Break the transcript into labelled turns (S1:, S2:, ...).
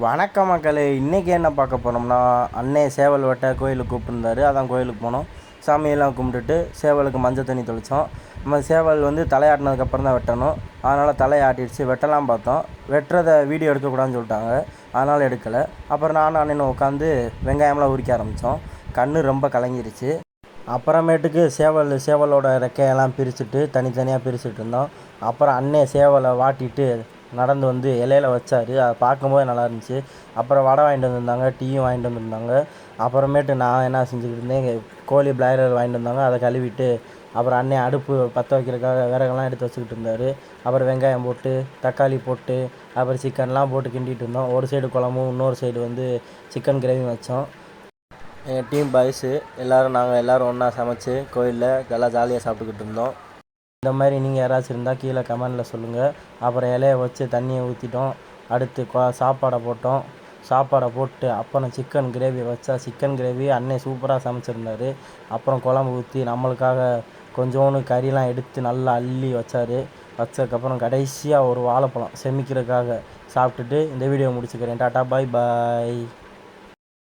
S1: வணக்கம் மக்களே, இன்றைக்கி என்ன பார்க்க போனோம்னா, அண்ணே சேவல் வெட்ட கோயிலுக்கு கூப்பிட்டுருந்தாரு. அதான் கோயிலுக்கு போனோம். சாமியெல்லாம் கும்பிட்டுட்டு சேவலுக்கு மஞ்சள் தண்ணி தெளித்தோம். நம்ம சேவல் வந்து தலையாட்டினதுக்கப்புறம் தான் வெட்டணும். அதனால் தலையாட்டிடுச்சு. வெட்டலாம் பார்த்தோம். வெட்டுறதை வீடியோ எடுக்கக்கூடாதுன்னு சொல்லிட்டாங்க. அதனால் எடுக்கலை. அப்புறம் நானும் அண்ணனும் உட்காந்து வெங்காயம்லாம் உரிக்க ஆரம்பித்தோம். கண் ரொம்ப கலங்கிருச்சு. அப்புறமேட்டுக்கு சேவலோட ரெக்கையெல்லாம் பிரிச்சுட்டு தனித்தனியாக பிரிச்சுட்டு இருந்தோம். அப்புறம் அண்ணே சேவலை வாட்டிட்டு நடந்து வந்து இலையில வச்சார். அதை பார்க்கும்போது நல்லா இருந்துச்சு. அப்புறம் வடை வாங்கிட்டு வந்திருந்தாங்க, டீயும் வாங்கிட்டு வந்திருந்தாங்க. அப்புறமேட்டு நான் என்ன செஞ்சுக்கிட்டு இருந்தேன், கோழி பிளாய்லர் வாங்கிட்டு வந்தாங்க, அதை கழுவிட்டு அப்புறம் அண்ணே அடுப்பு பற்ற வைக்கிறதுக்காக விறகெல்லாம் எடுத்து வச்சுக்கிட்டு இருந்தார். அப்புறம் வெங்காயம் போட்டு தக்காளி போட்டு அப்புறம் சிக்கன்லாம் போட்டு கிண்டிகிட்டு இருந்தோம். ஒரு சைடு குழம்பும் இன்னொரு சைடு வந்து சிக்கன் கிரேவி வச்சோம். எங்கள் டீம் பாய்ஸு நாங்கள் எல்லோரும் ஒன்றா சமைச்சு கோயிலில் நல்லா ஜாலியாக சாப்பிட்டுக்கிட்டு இருந்தோம். இந்த மாதிரி நீங்கள் யாராச்சும் இருந்தால் கீழே கமெண்டில் சொல்லுங்கள். அப்புறம் இலையை வச்சு தண்ணியை ஊற்றிட்டோம். அடுத்து சாப்பாடை போட்டோம். சாப்பாடை போட்டு அப்புறம் சிக்கன் கிரேவி வச்சா சிக்கன் கிரேவி அண்ணே சூப்பராக சமைச்சிருந்தார். அப்புறம் குழம்பு ஊற்றி நம்மளுக்காக கொஞ்சோண்டு கறிலாம் எடுத்து நல்லா அள்ளி வச்சார். வச்சதுக்கப்புறம் கடைசியாக ஒரு வாழைப்பழம் செமிக்கிறதுக்காக சாப்பிட்டுட்டு இந்த வீடியோ முடிச்சுக்கிறேன். டாட்டா, பாய் பாய்.